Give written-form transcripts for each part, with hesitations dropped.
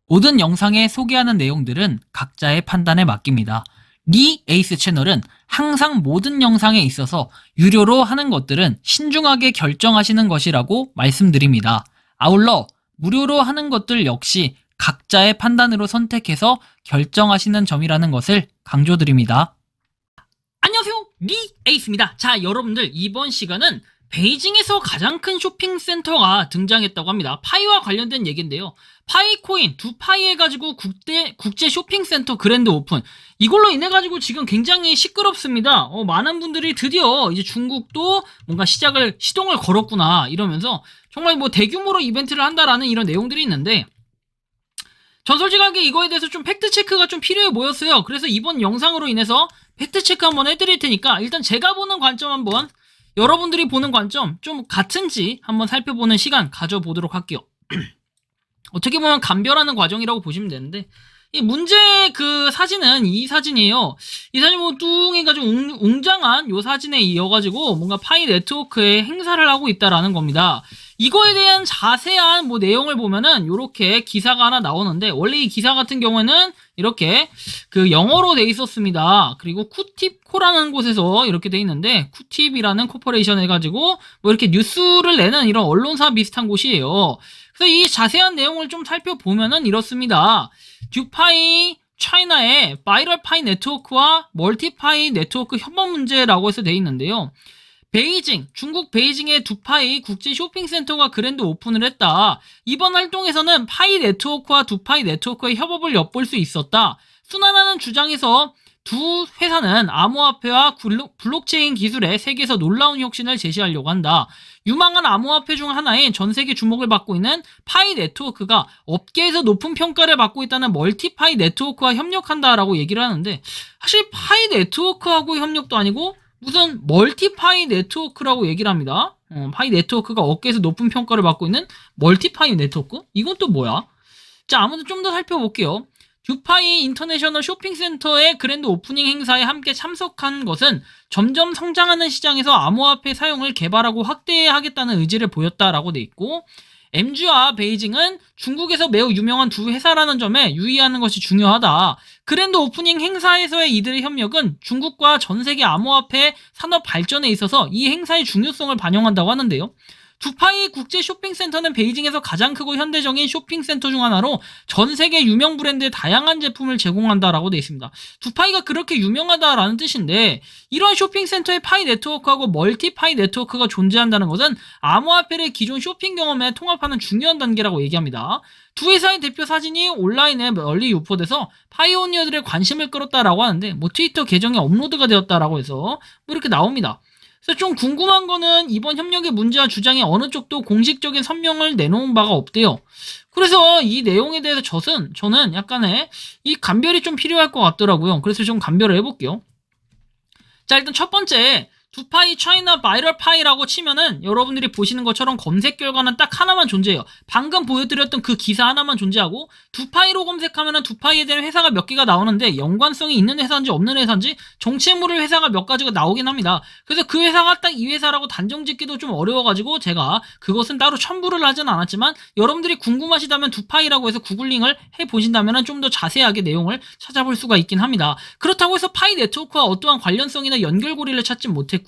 모든 영상에 소개하는 내용들은 각자의 판단에 맡깁니다. 리 에이스 채널은 항상 모든 영상에 있어서 유료로 하는 것들은 신중하게 결정하시는 것이라고 말씀드립니다. 아울러 무료로 하는 것들 역시 각자의 판단으로 선택해서 결정하시는 점이라는 것을 강조드립니다. 안녕하세요, 리 에이스입니다. 자, 여러분들, 이번 시간은 베이징에서 가장 큰 쇼핑센터가 등장했다고 합니다. 파이와 관련된 얘기인데요. 파이코인, 두파이 해가지고 국제 쇼핑센터 그랜드 오픈, 이걸로 인해가지고 지금 굉장히 시끄럽습니다. 많은 분들이 드디어 이제 중국도 뭔가 시동을 걸었구나 이러면서 정말 뭐 대규모로 이벤트를 한다라는 이런 내용들이 있는데, 전 솔직하게 이거에 대해서 좀 팩트체크가 좀 필요해 보였어요. 그래서 이번 영상으로 인해서 팩트체크 한번 해드릴 테니까 일단 제가 보는 관점 한번, 여러분들이 보는 관점 좀 같은지 한번 살펴보는 시간 가져보도록 할게요. 어떻게 보면 감별하는 과정이라고 보시면 되는데, 이 문제 그 사진은 이 사진이에요. 이 사진 보면 뚱 해가지고 웅장한 요 사진에 이어가지고 뭔가 파이 네트워크에 행사를 하고 있다라는 겁니다. 이거에 대한 자세한 뭐 내용을 보면은 요렇게 기사가 하나 나오는데, 원래 이 기사 같은 경우에는 이렇게 그 영어로 돼 있었습니다. 그리고 쿠팁코라는 곳에서 이렇게 돼 있는데, 쿠팁이라는 코퍼레이션 해가지고 뭐 이렇게 뉴스를 내는 이런 언론사 비슷한 곳이에요. 그래서 이 자세한 내용을 좀 살펴보면은 이렇습니다. 듀파이 차이나의 바이럴 파이 네트워크와 멀티파이 네트워크 협업 문제라고 해서 돼 있는데요. 베이징, 중국 베이징의 두파이 국제 쇼핑센터가 그랜드 오픈을 했다. 이번 활동에서는 파이 네트워크와 두파이 네트워크의 협업을 엿볼 수 있었다. 순환하는 주장에서 두 회사는 암호화폐와 블록체인 기술의 세계에서 놀라운 혁신을 제시하려고 한다. 유망한 암호화폐 중 하나인 전 세계 주목을 받고 있는 파이 네트워크가 업계에서 높은 평가를 받고 있다는 멀티파이 네트워크와 협력한다라고 얘기를 하는데, 사실 파이 네트워크하고 협력도 아니고 무슨 멀티파이 네트워크라고 얘기를 합니다. 파이 네트워크가 업계에서 높은 평가를 받고 있는 멀티파이 네트워크? 이건 또 뭐야? 자, 아무튼 좀 더 살펴볼게요. 듀파이 인터내셔널 쇼핑센터의 그랜드 오프닝 행사에 함께 참석한 것은 점점 성장하는 시장에서 암호화폐 사용을 개발하고 확대하겠다는 의지를 보였다라고 돼 있고, MG와 베이징은 중국에서 매우 유명한 두 회사라는 점에 유의하는 것이 중요하다. 그랜드 오프닝 행사에서의 이들의 협력은 중국과 전 세계 암호화폐 산업 발전에 있어서 이 행사의 중요성을 반영한다고 하는데요. 두파이 국제 쇼핑센터는 베이징에서 가장 크고 현대적인 쇼핑센터 중 하나로 전 세계 유명 브랜드의 다양한 제품을 제공한다라고 되어 있습니다. 두파이가 그렇게 유명하다라는 뜻인데, 이러한 쇼핑센터의 파이 네트워크하고 멀티파이 네트워크가 존재한다는 것은 암호화폐를 기존 쇼핑 경험에 통합하는 중요한 단계라고 얘기합니다. 두 회사의 대표 사진이 온라인에 널리 유포돼서 파이오니어들의 관심을 끌었다라고 하는데, 뭐 트위터 계정에 업로드가 되었다라고 해서 뭐 이렇게 나옵니다. 그래서 좀 궁금한 거는 이번 협력의 문제와 주장에 어느 쪽도 공식적인 선명을 내놓은 바가 없대요. 그래서 이 내용에 대해서 저는 약간의 이 감별이 좀 필요할 것 같더라고요. 그래서 좀 감별을 해볼게요. 자, 일단 첫 번째, 두파이 차이나 바이럴 파이라고 치면은 여러분들이 보시는 것처럼 검색 결과는 딱 하나만 존재해요. 방금 보여드렸던 그 기사 하나만 존재하고, 두파이로 검색하면은 두파이에 대한 회사가 몇 개가 나오는데 연관성이 있는 회사인지 없는 회사인지 정체모를 회사가 몇 가지가 나오긴 합니다. 그래서 그 회사가 딱 이 회사라고 단정 짓기도 좀 어려워가지고 제가 그것은 따로 첨부를 하진 않았지만, 여러분들이 궁금하시다면 두파이라고 해서 구글링을 해보신다면 좀 더 자세하게 내용을 찾아볼 수가 있긴 합니다. 그렇다고 해서 파이 네트워크와 어떠한 관련성이나 연결고리를 찾지 못했고요.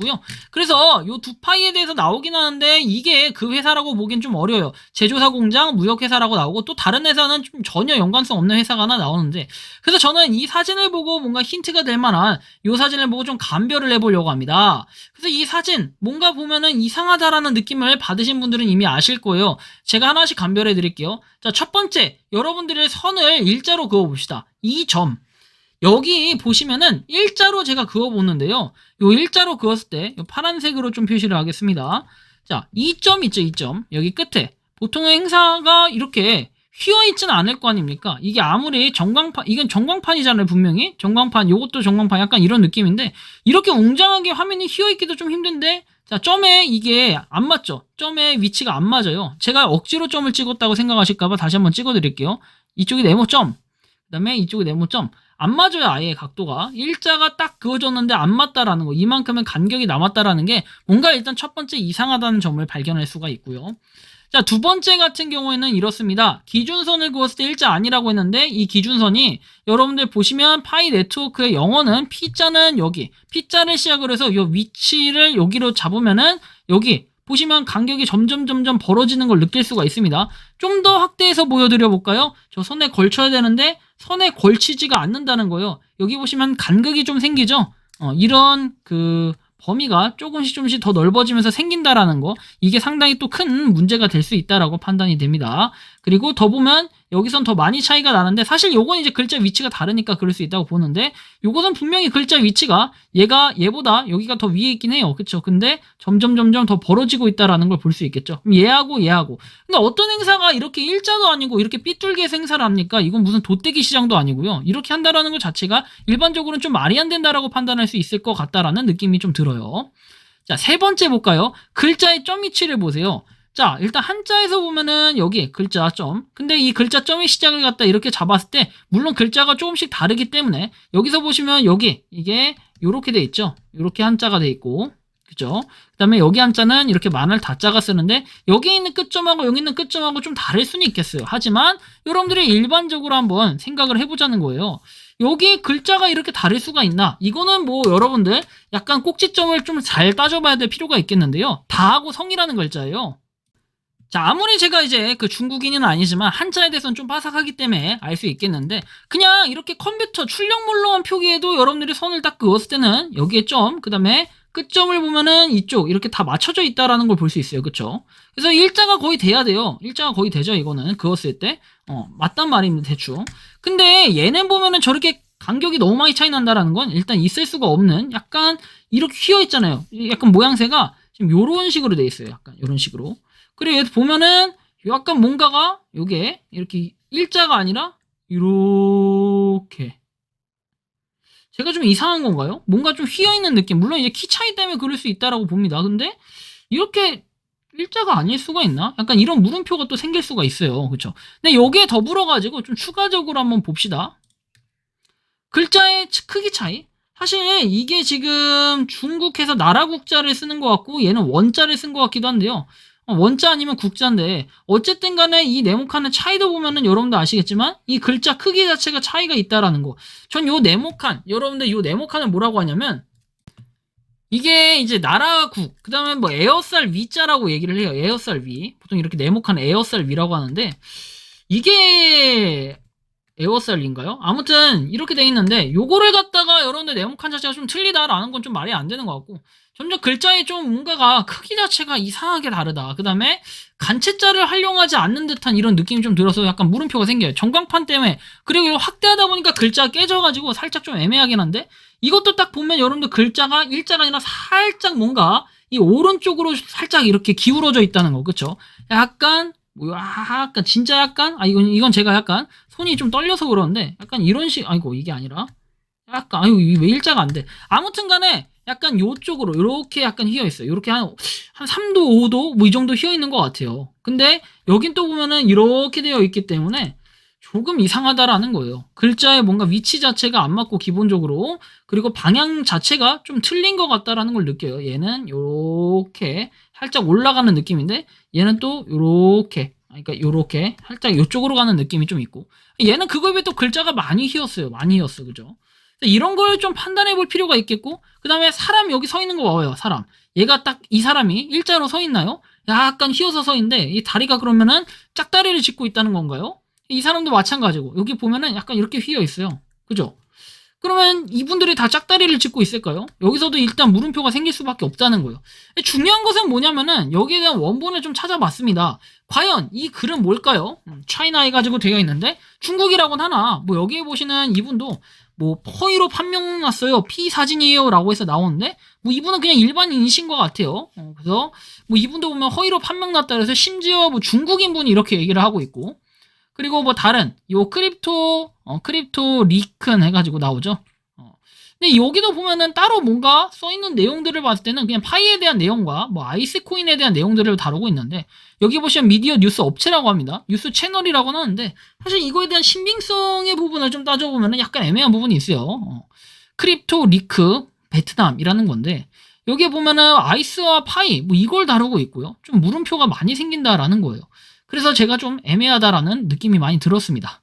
그래서 요 두파이에 대해서 나오긴 하는데 이게 그 회사라고 보기엔 좀 어려워요. 제조사 공장, 무역회사라고 나오고, 또 다른 회사는 좀 전혀 연관성 없는 회사가 하나 나오는데, 그래서 저는 이 사진을 보고 뭔가 힌트가 될 만한 요 사진을 보고 좀 감별을 해보려고 합니다. 그래서 이 사진 뭔가 보면은 이상하다라는 느낌을 받으신 분들은 이미 아실 거예요. 제가 하나씩 감별해 드릴게요. 자, 첫 번째, 여러분들의 선을 일자로 그어봅시다. 이 점, 여기 보시면은 일자로 제가 그어보는데요. 요 일자로 그었을 때 요 파란색으로 좀 표시를 하겠습니다. 자, 이 점 있죠, 이 점. 여기 끝에 보통의 행사가 이렇게 휘어있지는 않을 거 아닙니까? 이게 아무리 전광판, 이건 전광판이잖아요, 분명히. 전광판, 요것도 전광판, 약간 이런 느낌인데, 이렇게 웅장하게 화면이 휘어있기도 좀 힘든데, 자, 점에 이게 안 맞죠? 점의 위치가 안 맞아요. 제가 억지로 점을 찍었다고 생각하실까봐 다시 한번 찍어드릴게요. 이쪽이 네모점, 그 다음에 이쪽이 네모점. 안 맞아요. 아예 각도가 일자가 딱 그어졌는데 안 맞다라는 거, 이만큼의 간격이 남았다라는 게 뭔가 일단 첫 번째 이상하다는 점을 발견할 수가 있고요. 자, 두 번째 같은 경우에는 이렇습니다. 기준선을 그었을 때 일자 아니라고 했는데 이 기준선이 여러분들 보시면 파이 네트워크의 영어는 P자는 여기, P자를 시작으로 해서 이 위치를 여기로 잡으면은 여기 보시면 간격이 점점 벌어지는 걸 느낄 수가 있습니다. 좀 더 확대해서 보여드려 볼까요? 저 선에 걸쳐야 되는데 선에 걸치지가 않는다는 거예요. 여기 보시면 간격이 좀 생기죠? 이런 그 범위가 조금씩 더 넓어지면서 생긴다라는 거, 이게 상당히 또 큰 문제가 될 수 있다라고 판단이 됩니다. 그리고 더 보면 여기선 더 많이 차이가 나는데 사실 요건 이제 글자 위치가 다르니까 그럴 수 있다고 보는데 요것은 분명히 글자 위치가 얘보다 여기가 더 위에 있긴 해요. 그쵸? 근데 점점 더 벌어지고 있다라는 걸 볼 수 있겠죠. 얘하고. 근데 어떤 행사가 이렇게 일자도 아니고 이렇게 삐뚤게해서 행사를 합니까? 이건 무슨 돗대기 시장도 아니고요. 이렇게 한다라는 것 자체가 일반적으로는 좀 말이 안 된다라고 판단할 수 있을 것 같다라는 느낌이 좀 들어요. 자, 세 번째 볼까요? 글자의 점 위치를 보세요. 자, 일단 한자에서 보면은 여기 글자 점. 근데 이 글자 점의 시작을 갖다 이렇게 잡았을 때 물론 글자가 조금씩 다르기 때문에 여기서 보시면 여기 이게 요렇게 돼 있죠. 요렇게 한자가 돼 있고. 그죠? 그 다음에 여기 한자는 이렇게 만을 다자가 쓰는데 여기 있는 끝점하고 여기 있는 끝점하고 좀 다를 수는 있겠어요. 하지만 여러분들이 일반적으로 한번 생각을 해보자는 거예요. 여기 글자가 이렇게 다를 수가 있나? 이거는 뭐 여러분들 약간 꼭지점을 좀 잘 따져봐야 될 필요가 있겠는데요. 다하고 성이라는 글자예요. 자, 아무리 제가 이제 그 중국인은 아니지만 한자에 대해서는 좀 빠삭하기 때문에 알 수 있겠는데 그냥 이렇게 컴퓨터 출력물로만 표기해도 여러분들이 선을 딱 그었을 때는 여기에 점, 그 다음에 끝점을 보면은 이쪽 이렇게 다 맞춰져 있다라는 걸 볼 수 있어요. 그쵸? 그래서 일자가 거의 돼야 돼요. 일자가 거의 되죠. 이거는 그었을 때 맞단 말입니다. 대충. 근데 얘는 보면은 저렇게 간격이 너무 많이 차이 난다라는 건 일단 있을 수가 없는 약간 이렇게 휘어 있잖아요. 약간 모양새가 지금 요런 식으로 돼 있어요. 약간 요런 식으로. 그리고 얘 보면은 약간 뭔가가 요게 이렇게 일자가 아니라 이렇게 제가 좀 이상한 건가요? 뭔가 좀 휘어있는 느낌. 물론 이제 키 차이 때문에 그럴 수 있다라고 봅니다. 근데 이렇게 일자가 아닐 수가 있나? 약간 이런 물음표가 또 생길 수가 있어요. 그쵸? 근데 여기에 더불어가지고 좀 추가적으로 한번 봅시다. 글자의 크기 차이? 사실 이게 지금 중국에서 나라 국자를 쓰는 것 같고 얘는 원자를 쓴 것 같기도 한데요. 원자 아니면 국자인데 어쨌든 간에 이 네모칸의 차이도 보면은 여러분도 아시겠지만 이 글자 크기 자체가 차이가 있다라는 거. 전 요 네모칸, 여러분들 요 네모칸을 뭐라고 하냐면 이게 이제 나라국, 그 다음에 뭐 에어쌀 위자라고 얘기를 해요. 에어쌀 위. 보통 이렇게 네모칸 에어쌀 위라고 하는데 이게 에어쌀인가요? 아무튼 이렇게 돼 있는데 요거를 갖다가 여러분들 네모칸 자체가 좀 틀리다라는 건 좀 말이 안 되는 것 같고 점점 글자의 좀 뭔가가 크기 자체가 이상하게 다르다. 그 다음에 간체자를 활용하지 않는 듯한 이런 느낌이 좀 들어서 약간 물음표가 생겨요. 전광판 때문에. 그리고 이거 확대하다 보니까 글자가 깨져가지고 살짝 좀 애매하긴 한데 이것도 딱 보면 여러분들 글자가 일자가 아니라 살짝 뭔가 이 오른쪽으로 살짝 이렇게 기울어져 있다는 거. 그쵸? 약간 약간 진짜 약간 이건 제가 약간 손이 좀 떨려서 그러는데 약간 이런 식 아이고 이게 아니라 약간 왜 일자가 안 돼. 아무튼 간에 약간 요쪽으로 이렇게 약간 휘어 있어요. 이렇게 한 3도 5도 뭐 이 정도 휘어 있는 것 같아요. 근데 여긴 또 보면은 이렇게 되어 있기 때문에 조금 이상하다라는 거예요. 글자의 뭔가 위치 자체가 안 맞고 기본적으로 그리고 방향 자체가 좀 틀린 것 같다라는 걸 느껴요. 얘는 요렇게 살짝 올라가는 느낌인데 얘는 또 요렇게 그러니까 요렇게 살짝 요쪽으로 가는 느낌이 좀 있고 얘는 그거에 비해 또 글자가 많이 휘었어요. 많이 휘었어. 그죠? 이런 걸 좀 판단해 볼 필요가 있겠고 그 다음에 사람 여기 서 있는 거 봐봐요. 사람 얘가 딱 이 사람이 일자로 서 있나요? 약간 휘어서 서 있는데 이 다리가 그러면은 짝다리를 짚고 있다는 건가요? 이 사람도 마찬가지고 여기 보면은 약간 이렇게 휘어 있어요. 그죠? 그러면 이분들이 다 짝다리를 짚고 있을까요? 여기서도 일단 물음표가 생길 수밖에 없다는 거예요. 중요한 것은 뭐냐면은 여기에 대한 원본을 좀 찾아봤습니다. 과연 이 글은 뭘까요? 차이나 해가지고 되어 있는데 중국이라고는 하나 뭐 여기에 보시는 이분도 뭐 허위로 판명 났어요. P 사진이에요 라고 해서 나오는데 뭐 이분은 그냥 일반인이신 것 같아요. 그래서 뭐 이분도 보면 허위로 판명 났다 그래서 심지어 뭐 중국인 분이 이렇게 얘기를 하고 있고 그리고 뭐 다른 요 크립토 리큰 해가지고 나오죠. 근데 여기도 보면은 따로 뭔가 써있는 내용들을 봤을 때는 그냥 파이에 대한 내용과 뭐 아이스코인에 대한 내용들을 다루고 있는데 여기 보시면 미디어 뉴스 업체라고 합니다. 뉴스 채널이라고 하는데 사실 이거에 대한 신빙성의 부분을 좀 따져보면은 약간 애매한 부분이 있어요. 크립토 리크 베트남이라는 건데 여기에 보면은 아이스와 파이 뭐 이걸 다루고 있고요. 좀 물음표가 많이 생긴다라는 거예요. 그래서 제가 좀 애매하다라는 느낌이 많이 들었습니다.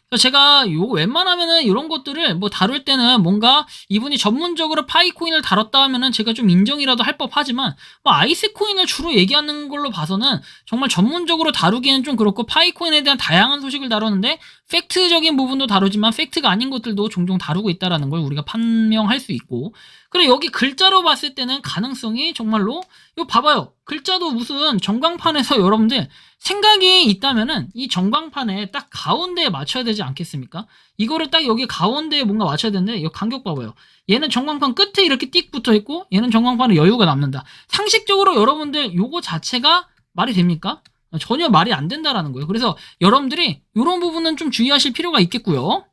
그래서 제가 요거 웬만하면은 이런 것들을 뭐 다룰 때는 뭔가 이분이 전문적으로 파이코인을 다뤘다 하면은 제가 좀 인정이라도 할 법하지만 뭐 아이스코인을 주로 얘기하는 걸로 봐서는 정말 전문적으로 다루기는 좀 그렇고 파이코인에 대한 다양한 소식을 다루는데 팩트적인 부분도 다루지만 팩트가 아닌 것들도 종종 다루고 있다라는 걸 우리가 판명할 수 있고, 그리고 여기 글자로 봤을 때는 가능성이 정말로 이거 봐봐요. 글자도 무슨 전광판에서 여러분들 생각이 있다면은 이 전광판에 딱 가운데에 맞춰야 되지 않겠습니까? 이거를 딱 여기 가운데에 뭔가 맞춰야 되는데 이 간격 봐봐요. 얘는 전광판 끝에 이렇게 띡 붙어 있고 얘는 전광판에 여유가 남는다. 상식적으로 여러분들 요거 자체가 말이 됩니까? 전혀 말이 안 된다라는 거예요. 그래서 여러분들이 이런 부분은 좀 주의하실 필요가 있겠고요.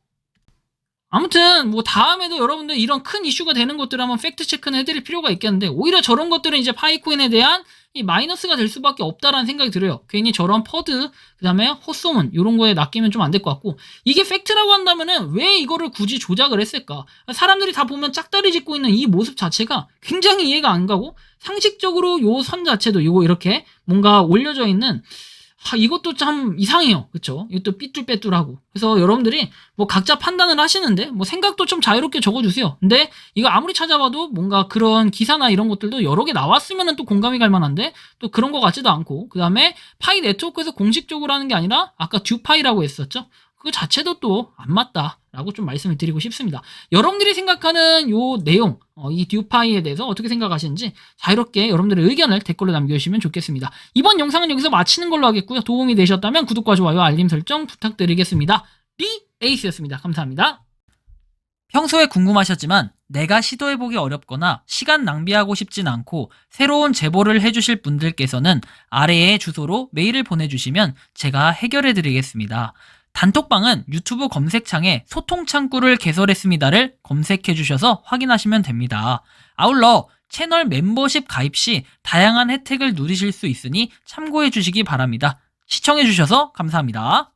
아무튼 뭐 다음에도 여러분들 이런 큰 이슈가 되는 것들을 한번 팩트 체크는 해드릴 필요가 있겠는데, 오히려 저런 것들은 이제 파이코인에 대한 이 마이너스가 될 수밖에 없다라는 생각이 들어요. 괜히 저런 퍼드, 그 다음에 헛소문 이런 거에 낚이면 좀 안 될 것 같고, 이게 팩트라고 한다면은 왜 이거를 굳이 조작을 했을까? 사람들이 다 보면 짝다리 짚고 있는 이 모습 자체가 굉장히 이해가 안 가고, 상식적으로 요 선 자체도 요거 이렇게 뭔가 올려져 있는 이것도 참 이상해요. 그쵸? 이것도 삐뚤빼뚤하고. 그래서 여러분들이 뭐 각자 판단을 하시는데 뭐 생각도 좀 자유롭게 적어주세요. 근데 이거 아무리 찾아봐도 뭔가 그런 기사나 이런 것들도 여러 개 나왔으면은 또 공감이 갈 만한데 또 그런 것 같지도 않고, 그 다음에 파이 네트워크에서 공식적으로 하는 게 아니라 아까 듀파이라고 했었죠? 그거 자체도 또 안 맞다라고 좀 말씀을 드리고 싶습니다. 여러분들이 생각하는 요 내용, 이 듀파이에 대해서 어떻게 생각하시는지 자유롭게 여러분들의 의견을 댓글로 남겨주시면 좋겠습니다. 이번 영상은 여기서 마치는 걸로 하겠고요. 도움이 되셨다면 구독과 좋아요, 알림 설정 부탁드리겠습니다. 에이스였습니다. 감사합니다. 평소에 궁금하셨지만 내가 시도해보기 어렵거나 시간 낭비하고 싶진 않고 새로운 제보를 해주실 분들께서는 아래의 주소로 메일을 보내주시면 제가 해결해드리겠습니다. 단톡방은 유튜브 검색창에 소통창구를 개설했습니다를 검색해주셔서 확인하시면 됩니다. 아울러 채널 멤버십 가입 시 다양한 혜택을 누리실 수 있으니 참고해주시기 바랍니다. 시청해주셔서 감사합니다.